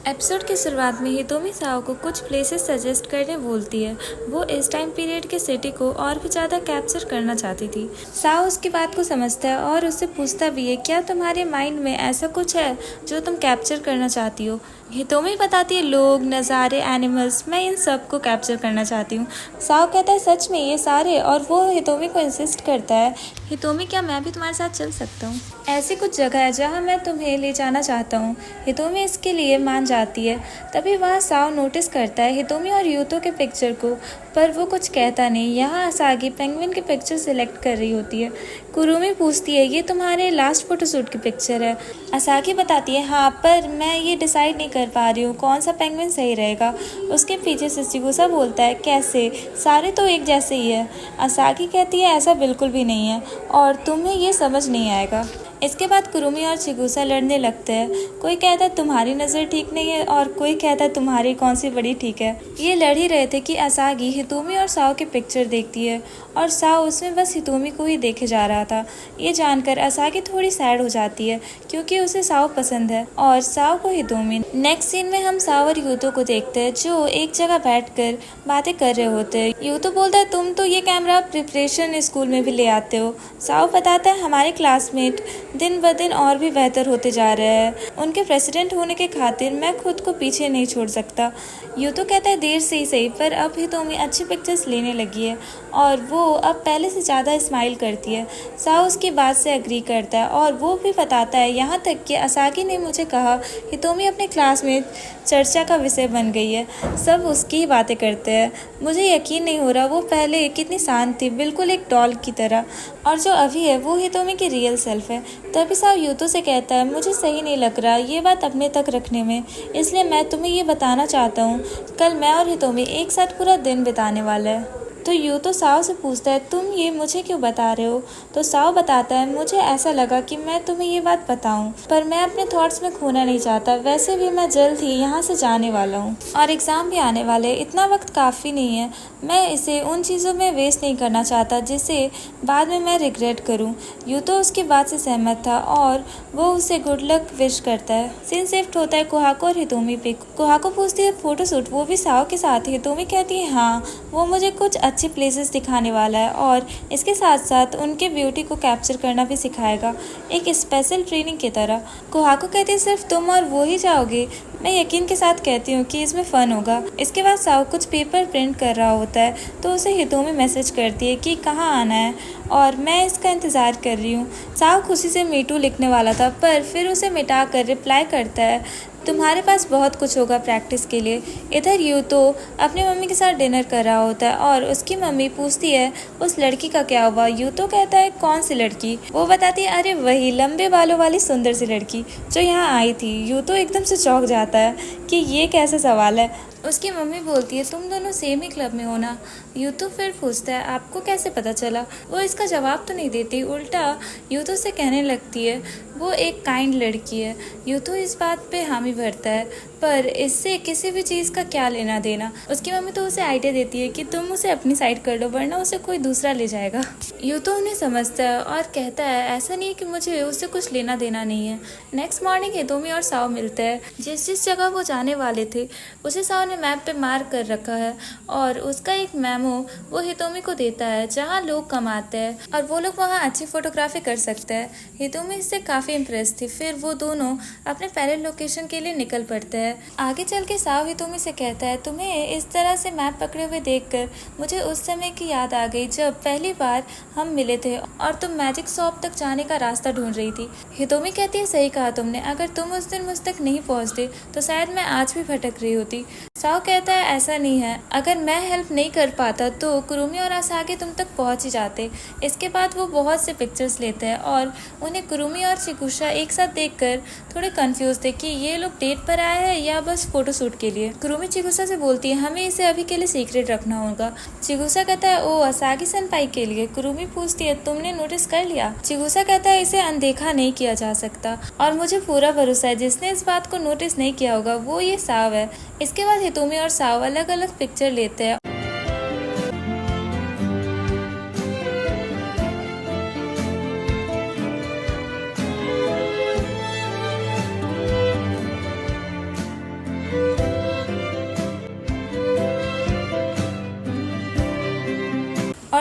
Episode की शुरुआत में हितोमी साओ को कुछ प्लेसेस सजेस्ट करने बोलती है। वो इस टाइम पीरियड के सिटी को और भी ज़्यादा कैप्चर करना चाहती थी। साओ उसकी बात को समझता है और उससे पूछता भी है, क्या तुम्हारे माइंड में ऐसा कुछ है जो तुम कैप्चर करना चाहती हो। हितोमी बताती है, लोग, नज़ारे, एनिमल्स, मैं इन सब को कैप्चर करना चाहती हूँ। साओ कहता है, सच में ये सारे? और वो हितोमी को इंसिस्ट करता है, हितोमी क्या मैं भी तुम्हारे साथ चल सकता हूँ? ऐसी कुछ जगह है जहाँ मैं तुम्हें ले जाना चाहता हूँ। हितोमी इसके लिए मान जाती है। तभी वहाँ साओ नोटिस करता है हितोमी और यूतो के पिक्चर को, पर वो कुछ कहता नहीं। यहाँ असागी पेंगुइन की पिक्चर सिलेक्ट कर रही होती है। कुरुमी पूछती है, ये तुम्हारे लास्ट फोटोशूट की पिक्चर है? असागी बताती है, हाँ, पर मैं ये डिसाइड नहीं कर पा रही हूँ कौन सा पेंगुइन सही रहेगा। उसके पीछे से चिगुसा बोलता है, कैसे, सारे तो एक जैसे ही है। असागी कहती है, ऐसा बिल्कुल भी नहीं है और तुम्हें ये समझ नहीं आएगा। इसके बाद कुरुमी और चिगुसा लड़ने लगते हैं। कोई कहता है तुम्हारी नज़र ठीक नहीं है और कोई कहता है तुम्हारी कौन सी बड़ी ठीक है। ये लड़ ही रहे थे कि असागी हितोमी और साओ की पिक्चर देखती है और साओ उसमें बस हितोमी को ही देखे जा रहा था। ये जानकर असागी थोड़ी सैड हो जाती है क्योंकि उसे साओ पसंद है और साओ को हितोमी। नेक्स्ट सीन में हम साओ और यूतो को देखते हैं जो एक जगह बैठकर बातें कर रहे होते हैं। यूतो बोलता है, तुम तो ये कैमरा प्रिपरेशन स्कूल में भी ले आते हो। साओ बताता है, हमारे क्लासमेट दिन ब दिन और भी बेहतर होते जा रहे हैं। उनके प्रेसिडेंट होने के खातिर मैं खुद को पीछे नहीं छोड़ सकता। यूतो कहता है, देर से ही सही, पर अब हितोमी अच्छी पिक्चर्स लेने लगी है और वो अब पहले से ज़्यादा स्माइल करती है। साओ उसकी बात से एग्री करता है और वो भी बताता है, यहाँ तक कि असागी ने मुझे कहा हितोमी अपने क्लास में चर्चा का विषय बन गई है। सब उसकी ही बातें करते हैं। मुझे यकीन नहीं हो रहा वो पहले कितनी शांत थी, बिल्कुल एक डॉल की तरह, और जो अभी है वो हितोमी की रियल सेल्फ है। तभी साओ यूतो से कहता है, मुझे सही नहीं लग रहा ये बात अपने तक रखने में, इसलिए मैं तुम्हें ये बताना चाहता हूँ, कल मैं और हितोमी एक साथ पूरा दिन बिताने वाला है। तो यूतो साओ से पूछता है, तुम ये मुझे क्यों बता रहे हो? तो साओ बताता है, मुझे ऐसा लगा कि मैं तुम्हें ये बात बताऊं, पर मैं अपने थॉट्स में खोना नहीं चाहता। वैसे भी मैं जल्द ही यहाँ से जाने वाला हूँ और एग्ज़ाम भी आने वाले, इतना वक्त काफ़ी नहीं है। मैं इसे उन चीज़ों में वेस्ट नहीं करना चाहता जिसे बाद में मैं रिग्रेट करूँ। यूतो उसकी बात से सहमत था और वो उसे गुड लक विश करता है। सीन शिफ्ट होता है कुहाको और हितोमी पे। कुहाको पूछती है, फोटोशूट, वो भी साओ के साथ? हितोमी कहती है, हाँ, वो मुझे कुछ अच्छी प्लेसेस दिखाने वाला है और इसके साथ साथ उनके ब्यूटी को कैप्चर करना भी सिखाएगा, एक स्पेशल ट्रेनिंग की तरह। कुहाको कहती है, सिर्फ तुम और वो ही जाओगे? मैं यकीन के साथ कहती हूँ कि इसमें फ़न होगा। इसके बाद साओ कुछ पेपर प्रिंट कर रहा होता है तो उसे हितोमी मैसेज करती है कि कहाँ आना है और मैं इसका इंतज़ार कर रही हूँ। साओ खुशी से मीटू लिखने वाला था पर फिर उसे मिटा कर रिप्लाई करता है, तुम्हारे पास बहुत कुछ होगा प्रैक्टिस के लिए। इधर यूतो अपनी मम्मी के साथ डिनर कर रहा होता है और उसकी मम्मी पूछती है, उस लड़की का क्या हुआ? यूतो कहता है, कौन सी लड़की? वो बताती है, अरे वही लंबे बालों वाली सुंदर सी लड़की जो यहाँ आई थी। यूतो एकदम से चौंक जाता है कि ये कैसा सवाल है। उसकी मम्मी बोलती है, तुम दोनों सेम ही क्लब में हो ना? यूतो फिर पूछता है, आपको कैसे पता चला? वो इसका जवाब तो नहीं देती, उल्टा यूतो से कहने लगती है वो एक काइंड लड़की है। यूतो इस बात पे हामी भरता है, पर इससे किसी भी चीज़ का क्या लेना देना। उसकी मम्मी तो उसे आइडिया देती है कि तुम उसे अपनी साइड कर लो वरना उसे कोई दूसरा ले जाएगा। यूतो उन्हें समझता है और कहता है, ऐसा नहीं कि मुझे उससे कुछ लेना देना नहीं है। नेक्स्ट मॉर्निंग हितोमी और साओ मिलते हैं। जिस जगह वो जाने वाले थे उसे साओ ने मैप पे मार्क कर रखा है और उसका एक मेमो वो हितोमी को देता है जहाँ लोग कम आते हैं और वो लोग वहाँ अच्छी फोटोग्राफी कर सकते हैं। हितोमी इससे काफ़ी इम्प्रेस थी। फिर वो दोनों अपने पहले लोकेशन के लिए निकल पड़ते हैं। आगे चल के साओ हितोमी से कहता है, तुम्हें इस तरह से मैप पकड़े हुए देखकर मुझे उस समय की याद आ गई जब पहली बार हम मिले थे और तुम मैजिक शॉप तक जाने का रास्ता ढूंढ रही थी। हितोमी कहती है, सही कहा तुमने, अगर तुम उस दिन मुझ तक नहीं पहुंचते तो शायद मैं आज भी भटक रही होती। साओ कहता है, ऐसा नहीं है, अगर मैं हेल्प नहीं कर पाता तो कुरुमी और असागी तुम तक पहुंच ही जाते। इसके बाद वो बहुत से पिक्चर्स लेते हैं और उन्हें कुरुमी और चिगुसा एक साथ देखकर थोड़े कंफ्यूज थे कि ये लोग डेट पर आए हैं या बस फोटोशूट के लिए। कुरुमी चिगुसा से बोलती है, हमें इसे अभी के लिए सीक्रेट रखना होगा। चिगुसा कहता है, ओ असागी सेनपाई के लिए? कुरुमी पूछती है, तुमने नोटिस कर लिया? चिगुसा कहता है, इसे अनदेखा नहीं किया जा सकता और मुझे पूरा भरोसा है जिसने इस बात को नोटिस नहीं किया होगा वो ये साओ है। इसके बाद हितोमी और साओ अलग अलग पिक्चर लेते हैं।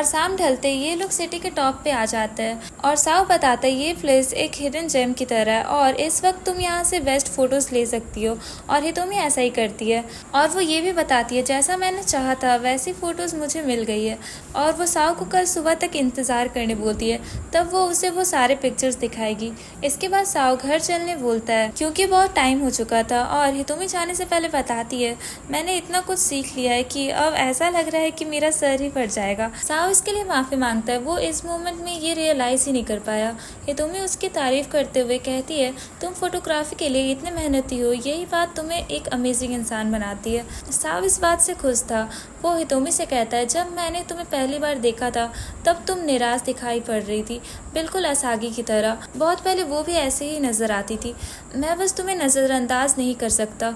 और शाम ढलते ये लोग सिटी के टॉप पे आ जाते हैं और साव बताता है ये प्लेस एक हिडन जेम की तरह है और इस वक्त तुम यहाँ से बेस्ट फोटोज ले सकती हो। और हितोमी ऐसा ही करती है और वो ये भी बताती है जैसा मैंने चाहा था वैसी फोटोज मुझे मिल गई है। और वो साव को कल सुबह तक इंतजार करने बोलती है, तब वो उसे वो सारे पिक्चर्स दिखाएगी। इसके बाद साव घर चलने बोलता है क्योंकि बहुत टाइम हो चुका था और हितोमी जाने से पहले बताती है मैंने इतना कुछ सीख लिया है कि अब ऐसा लग रहा है कि मेरा सर ही फट जाएगा। साव इसके लिए माफी मांगता है, वो इस मोमेंट में ये रियलाइज ही नहीं कर पाया। हितोमी उसकी तारीफ करते हुए कहती है तुम फोटोग्राफी के लिए इतने मेहनती हो, यही बात तुम्हें एक अमेजिंग इंसान बनाती है। साव इस बात से खुश था। वो हितोमी से कहता है जब मैंने तुम्हें पहली बार देखा था तब तुम निराश दिखाई पड़ रही थी, बिल्कुल असागी की तरह। बहुत पहले वो भी ऐसे ही नजर आती थी। मैं बस तुम्हें नज़रअंदाज नहीं कर सकता।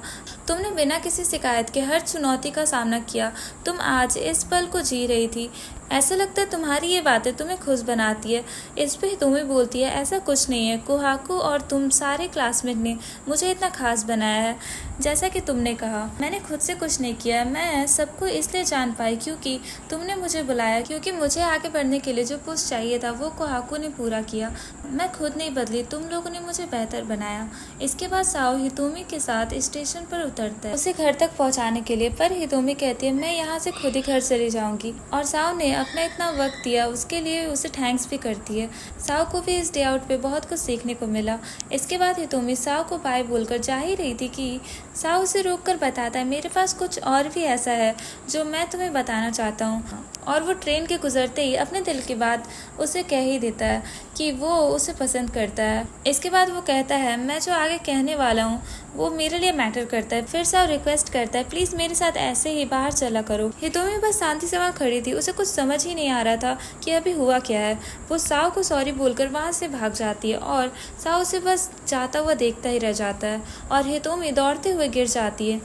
तुमने बिना किसी शिकायत के हर चुनौती का सामना किया। तुम आज इस पल को जी रही थी। ऐसा लगता है तुम्हारी ये बातें तुम्हें खुश बनाती है। इस पे हितोमी बोलती है ऐसा कुछ नहीं है, कोहाकू और तुम सारे क्लासमेट ने मुझे इतना खास बनाया है। जैसा कि तुमने कहा मैंने खुद से कुछ नहीं किया, मैं सबको इसलिए जान पाई क्योंकि तुमने मुझे बुलाया, क्योंकि मुझे आगे बढ़ने के लिए जो पुश चाहिए था वो कोहाकू ने पूरा किया। मैं खुद नहीं बदली, तुम लोगों ने मुझे बेहतर बनाया। इसके बाद साओ हितोमी के साथ स्टेशन पर उतरता है उसे घर तक पहुंचाने के लिए, पर हितोमी कहती है मैं यहाँ से खुद ही घर चली जाऊंगी। और साओ ने अपना इतना वक्त दिया उसके लिए उसे थैंक्स भी करती है। साओ को भी इस डे आउट पे बहुत कुछ सीखने को मिला। इसके बाद हितोमी साओ को बाय बोलकर जा ही रही थी कि साओ उसे रोककर बताता है मेरे पास कुछ और भी ऐसा है जो मैं तुम्हें बताना चाहता हूँ। और वो ट्रेन के गुजरते ही अपने दिल की बात उसे कह ही देता है कि वो उसे पसंद करता है। इसके बाद वो कहता है मैं जो आगे कहने वाला हूँ वो मेरे लिए मैटर करता है। फिर साव रिक्वेस्ट करता है प्लीज़ मेरे साथ ऐसे ही बाहर चला करो। हितोमी बस शांति से वहाँ खड़ी थी, उसे कुछ समझ ही नहीं आ रहा था कि अभी हुआ क्या है। वो साव को सॉरी बोलकर वहाँ से भाग जाती है और साव उसे बस जाता हुआ देखता ही रह जाता है और हितोमी दौड़ते हुए गिर जाती है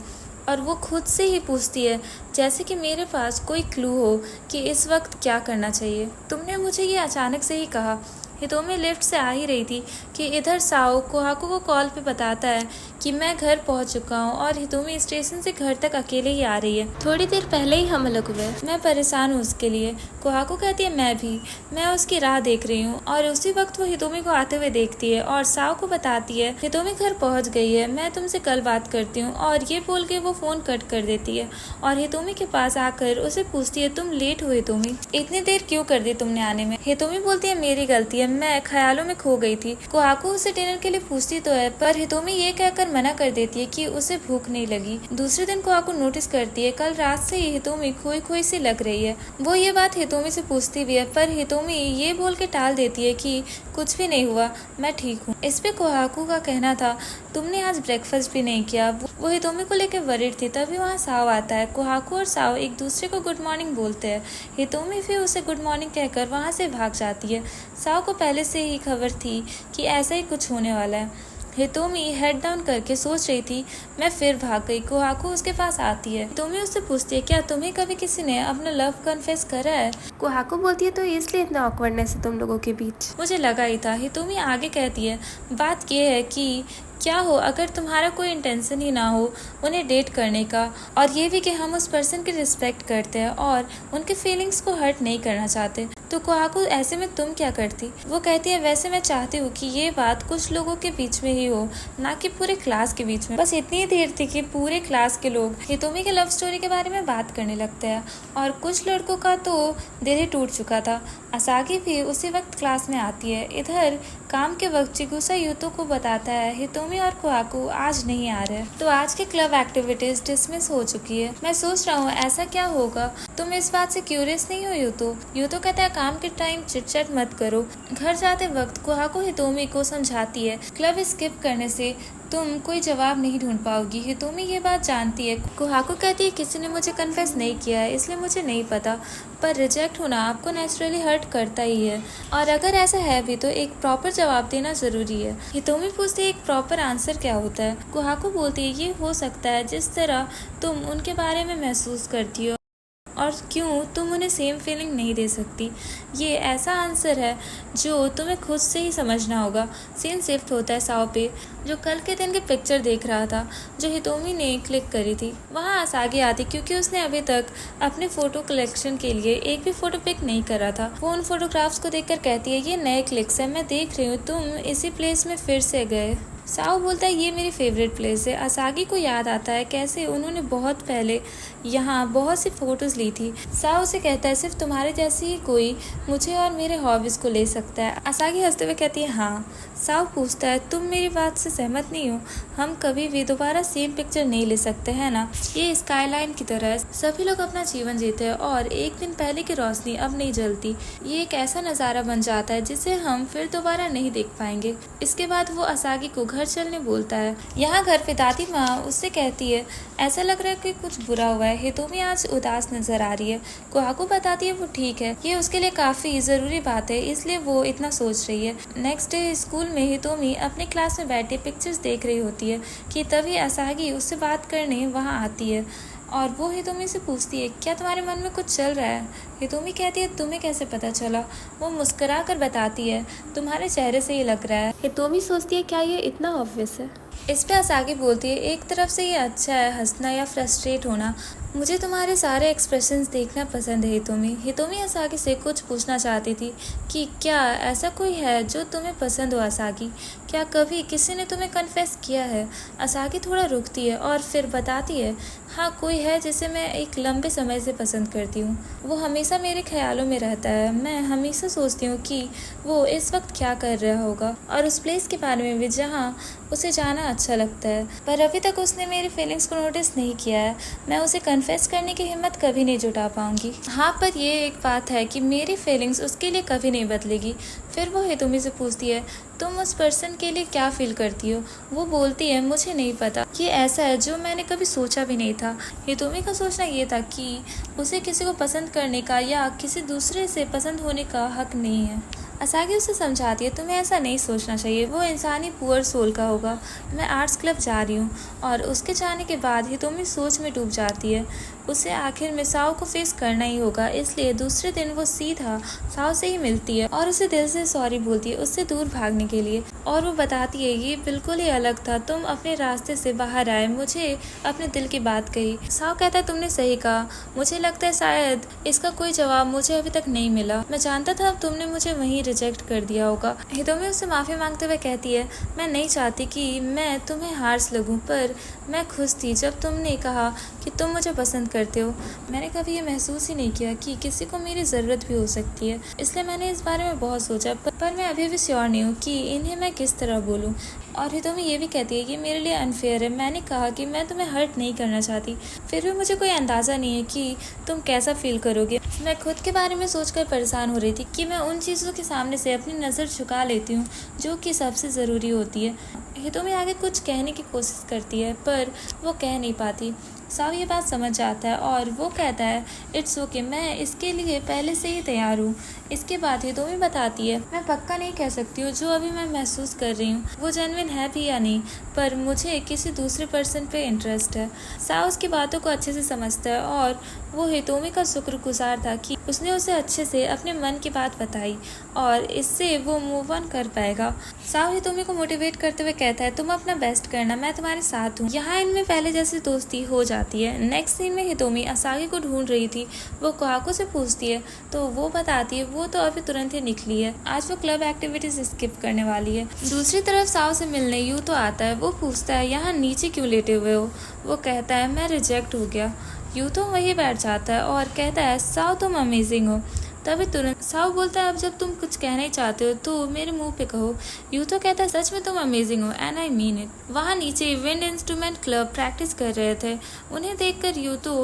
और वो खुद से ही पूछती है जैसे कि मेरे पास कोई क्लू हो कि इस वक्त क्या करना चाहिए। तुमने मुझे ये अचानक से ही कहा। हितोमी लिफ्ट से आ ही रही थी कि इधर साओ कोहाकू को कॉल पे बताता है कि मैं घर पहुंच चुका हूं और हितोमी स्टेशन से घर तक अकेले ही आ रही है। थोड़ी देर पहले ही हम अलग हुए, मैं परेशान हूँ उसके लिए। कोहाकू कहती है मैं भी, मैं उसकी राह देख रही हूँ। और उसी वक्त वो हितोमी को आते हुए देखती है और साओ को बताती है हितोमी घर पहुँच गई है, मैं तुमसे कल बात करती हूँ। और ये बोल के वो फ़ोन कट कर देती है और हितोमी के पास आकर उसे पूछती है तुम लेट हो हितोमी, इतनी देर क्यों कर दी तुमने आने में। हितोमी बोलती है मेरी गलती है, मैं ख्यालों में खो गई थी। कोहाकू उसे डिनर के लिए पूछती तो है पर हितोमी ये कहकर मना कर देती है कि उसे भूख नहीं लगी। दूसरे दिन कोहाकू नोटिस करती है कल रात से ही हितोमी खोई खोई सी लग रही है। वो ये बात हितोमी से पूछती भी है पर हितोमी ये बोल के टाल देती है कि कुछ भी नहीं हुआ, मैं ठीक हूँ। इस पे कोहाकू का कहना था तुमने आज ब्रेकफास्ट भी नहीं किया। वो हितोमी को लेकर वरीड थी। तभी वहाँ साओ आता है। कोहाकू और साओ एक दूसरे को गुड मॉर्निंग बोलते हैं। हितोमी फिर उसे गुड मॉर्निंग कहकर वहाँ से भाग जाती है। साओ को पहले से ही खबर थी कि ऐसा ही कुछ होने वाला है। हितोमी हेड डाउन करके सोच रही थी, मैं फिर भाग गई। कोहाकू उसके पास आती है। हितोमी उससे पूछती है क्या तुम्हें कभी किसी ने अपना लव कन्फेस करा है। कोहाकू बोलती है तो इसलिए इतना ऑकवर्डनेस है तुम लोगों के बीच। मुझे लगा ही था। हितोमी आगे कहती है बात यह है कि क्या हो अगर तुम्हारा कोई इंटेंशन ही ना हो उन्हें डेट करने का, और ये भी कि हम उस पर्सन की रिस्पेक्ट करते हैं और उनके फीलिंग्स को हर्ट नहीं करना चाहते, तो कोहाकू ऐसे में तुम क्या करती। वो कहती है वैसे मैं चाहती हूँ कि ये बात कुछ लोगों के बीच में ही हो, ना कि पूरे क्लास के बीच में। बस इतनी देर थी कि पूरे क्लास के लोग हितोमी के लव स्टोरी के बारे में बात करने लगते हैं और कुछ लड़कों का तो दिल ही टूट चुका था। असागी भी उसी वक्त क्लास में आती है। इधर काम के वक्त चिगुसा यूतो को बताता है हितोमी और कोहाकू आज नहीं आ रहे, तो आज की क्लब एक्टिविटीज डिसमिस हो चुकी है। मैं सोच रहा हूँ ऐसा क्या होगा, तुम इस बात से क्यूरियस नहीं हो यूतो। यूतो कहता है काम के टाइम चिटचट मत करो। घर जाते वक्त कोहाकू हितोमी को समझाती है क्लब स्किप करने से तुम कोई जवाब नहीं ढूंढ पाओगी। हितोमी ये बात जानती है। कोहाकू कहती है किसी ने मुझे कन्फेस नहीं किया है इसलिए मुझे नहीं पता, पर रिजेक्ट होना आपको नेचुरली हर्ट करता ही है, और अगर ऐसा है भी तो एक प्रॉपर जवाब देना जरूरी है। हितोमी पूछती है एक प्रॉपर आंसर क्या होता है। कोहाकू बोलती है ये हो सकता है जिस तरह तुम उनके बारे में महसूस करती हो और क्यों तुम उन्हें सेम फीलिंग नहीं दे सकती। ये ऐसा आंसर है जो तुम्हें खुद से ही समझना होगा। सीन शिफ्ट होता है साओ पे, जो कल के दिन की पिक्चर देख रहा था जो हितोमी ने क्लिक करी थी। वहाँ आसागी आती क्योंकि उसने अभी तक अपने फोटो कलेक्शन के लिए एक भी फोटो पिक नहीं करा था। वो उन फोटोग्राफ्स को देखकर कहती है, ये नए क्लिक्स है, मैं देख रही हूँ तुम इसी प्लेस में फिर से गए। साओ बोलता है, ये मेरी फेवरेट प्लेस है। आसागी को याद आता है कैसे उन्होंने बहुत पहले यहाँ बहुत सी फोटोज ली थी। साओ से कहता है, सिर्फ तुम्हारे जैसे ही कोई मुझे और मेरे हॉबीज को ले सकता है। आसागी हंसते हुए कहती है, हाँ। साओ पूछता है, तुम मेरी बात से सहमत नहीं हो? हम कभी भी दोबारा सेम पिक्चर नहीं ले सकते हैं ना? ये स्काईलाइन की तरह सभी लोग अपना जीवन जीते हैं और एक दिन पहले की रोशनी अब नहीं जलती। ये एक ऐसा नज़ारा बन जाता है जिसे हम फिर दोबारा नहीं देख पाएंगे। इसके बाद वो आसागी को घर चलने बोलता है। यहाँ घर पे दादी माँ उससे कहती है, ऐसा लग रहा है कि कुछ बुरा हुआ है। हितोमी आज उदास नजर आ रही है। कोहाको बताती है वो ठीक है, ये उसके लिए काफी जरूरी बात है, इसलिए वो इतना सोच रही है। नेक्स्ट डे स्कूल में हितोमी अपने क्लास में बैठे पिक्चर्स देख रही होती है कि तभी आसागी उससे बात करने वहाँ आती है और वो हितोमी से पूछती है, क्या तुम्हारे मन में कुछ चल रहा है? हितोमी कहती है, तुम्हें कैसे पता चला? वो मुस्कुरा कर बताती है, तुम्हारे चेहरे से ही लग रहा है। हितोमी सोचती है, क्या ये इतना ऑब्वियस है? इस पे आसागी बोलती है, एक तरफ से ये अच्छा है हंसना या फ्रस्ट्रेट होना। मुझे तुम्हारे सारे एक्सप्रेशंस देखना पसंद है हितोमी। हितोमी आसागी से कुछ पूछना चाहती थी कि क्या ऐसा कोई है जो तुम्हें पसंद हो आसागी? क्या कभी किसी ने तुम्हें कन्फेस किया है? आसागी थोड़ा रुकती है और फिर बताती है, हाँ कोई है जिसे मैं एक लंबे समय से पसंद करती हूँ। वो हमेशा मेरे ख्यालों में रहता है। मैं हमेशा सोचती हूँ कि वो इस वक्त क्या कर रहा होगा और उस प्लेस के बारे में भी जहाँ उसे जाना अच्छा लगता है। पर अभी तक उसने मेरी फीलिंग्स को नोटिस नहीं किया है। मैं उसे कन्फेस करने की हिम्मत कभी नहीं जुटा पाऊंगी। हाँ, पर ये एक बात है कि मेरी फीलिंग्स उसके लिए कभी नहीं बदलेगी। फिर वो हितोमी से पूछती है, तुम उस पर्सन के लिए क्या फील करती हो? वो बोलती है, मुझे नहीं पता। ये ऐसा है जो मैंने कभी सोचा भी नहीं था। हितोमी का सोचना ये था कि उसे किसी को पसंद करने का या किसी दूसरे से पसंद होने का हक नहीं है। आसागी उसे समझाती है, तुम्हें ऐसा नहीं सोचना चाहिए, वो इंसानी पुअर सोल का होगा। मैं आर्ट्स क्लब जा रही हूँ। और उसके जाने के बाद हितोमी सोच में डूब जाती है। उसे आखिर में साओ को फेस करना ही होगा, इसलिए दूसरे दिन वो सीधा साओ से ही मिलती है और उसे दिल से सॉरी बोलती है उससे दूर भागने के लिए। और वो बताती है, ये बिल्कुल ही अलग था, तुम अपने रास्ते से बाहर आए, मुझे अपने दिल की बात कही। साओ कहता है, तुमने सही कहा। मुझे लगता है शायद इसका कोई जवाब मुझे अभी तक नहीं मिला। मैं जानता था तुमने मुझे वहीं रिजेक्ट कर दिया होगा। हितोमी उससे माफी मांगते हुए कहती है, मैं नहीं चाहती कि मैं तुम्हें हार्श लगूं, पर मैं खुश थी जब तुमने कहा कि तुम मुझे पसंद करते हो। मैंने कभी ये महसूस ही नहीं किया कि किसी को मेरी ज़रूरत भी हो सकती है, इसलिए मैंने इस बारे में बहुत सोचा, पर मैं अभी भी श्योर नहीं हूँ कि इन्हें मैं किस तरह बोलूँ। और हितोमी ये भी कहती है कि मेरे लिए अनफेयर है। मैंने कहा कि मैं तुम्हें हर्ट नहीं करना चाहती, फिर भी मुझे कोई अंदाज़ा नहीं है कि तुम कैसा फील करोगे। मैं खुद के बारे में सोचकर परेशान हो रही थी कि मैं उन चीज़ों के सामने से अपनी नज़र झुका लेती हूँ जो कि सबसे ज़रूरी होती है। हितोमी आगे कुछ कहने की कोशिश करती है पर वो कह नहीं पाती। साव ये बात समझ जाता है और वो कहता है, इट्स ओके, मैं इसके लिए पहले से ही तैयार हूँ। इसके बाद हितोमी बताती है, मैं पक्का नहीं कह सकती हूँ जो अभी मैं महसूस कर रही हूँ वो जेन्युइन है भी या नहीं, पर मुझे किसी दूसरे पर्सन पे इंटरेस्ट है। साव उसकी बातों को अच्छे से समझता है और वो हितोमी का शुक्रगुजार था कि उसने उसे अच्छे से अपने मन की बात बताई और इससे वो मूव ऑन कर पाएगा। साव हितोमी को मोटिवेट करते हुए कहता है, तुम अपना बेस्ट करना, मैं तुम्हारे साथ हूँ। यहाँ इनमें पहले जैसी दोस्ती हो जाती है। नेक्स्ट सीन में हितोमी आसागी को ढूंढ रही थी। वो कोहाको से पूछती है तो वो बताती है वो तो अभी तुरंत ही निकली है, आज वो क्लब एक्टिविटीज स्किप करने वाली है। दूसरी तरफ साव से मिलने यू तो आता है। वो पूछता है, यहाँ नीचे क्यों लेटे हुए हो? वो कहता है, मैं रिजेक्ट हो गया। यू तो वहीं बैठ जाता है और कहता है, साव तुम अमेजिंग हो। तभी तुरंत साव बोलता है, अब जब तुम कुछ कहना ही चाहते हो तो मेरे मुंह पे कहो। यू तो कहता है, सच में तुम अमेजिंग हो एंड आई मीन इट। वहाँ नीचे विंड इंस्ट्रूमेंट क्लब प्रैक्टिस कर रहे थे। उन्हें देखकर यू तो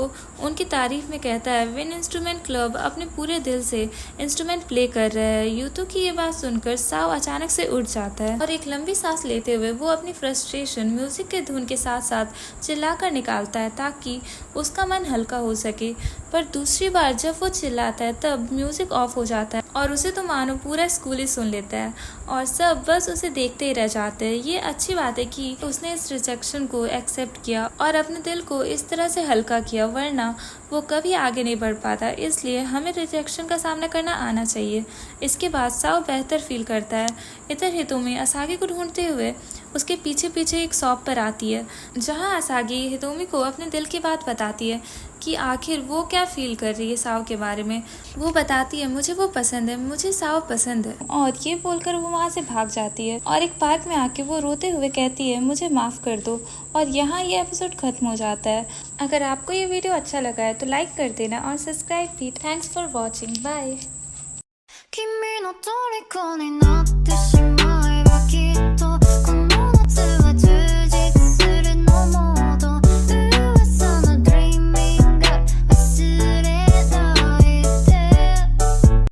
उनकी तारीफ में कहता है, विंड इंस्ट्रूमेंट क्लब अपने पूरे दिल से इंस्ट्रूमेंट प्ले कर रहा है। यूतो की ये बात सुनकर साव अचानक से उठ जाता है और एक लंबी सांस लेते हुए वो अपनी फ्रस्ट्रेशन म्यूजिक के धुन के साथ साथ चिल्लाकर निकालता है ताकि उसका मन हल्का हो सके। पर दूसरी बार जब वो चिल्लाता है तब म्यूजिक ऑफ हो जाता है और उसे तो मानो पूरा स्कूल ही सुन लेता है और सब बस उसे देखते ही रह जाते हैं। ये अच्छी बात है कि उसने इस रिजेक्शन को एक्सेप्ट किया और अपने दिल को इस तरह से हल्का किया, वरना वो कभी आगे नहीं बढ़ पाता। इसलिए हमें रिजेक्शन का सामना करना आना चाहिए। इसके बाद साओ बेहतर फील करता है। इधर हितोमी असागी को ढूंढते हुए उसके पीछे पीछे एक शॉप पर आती है, जहाँ असागी हितोमी को अपने दिल की बात बताती है कि आखिर वो क्या फील कर रही है साओ के बारे में। वो बताती है मुझे वो पसंद है, मुझे साओ पसंद है, और ये बोलकर वो वहाँ से भाग जाती है और एक पार्क में आके वो रोते हुए कहती है मुझे माफ़ कर दो। और यहाँ ये एपिसोड खत्म हो जाता है। अगर आपको ये वीडियो अच्छा लगा है तो लाइक कर देना और सब्सक्राइब भी। Thanks for watching, bye.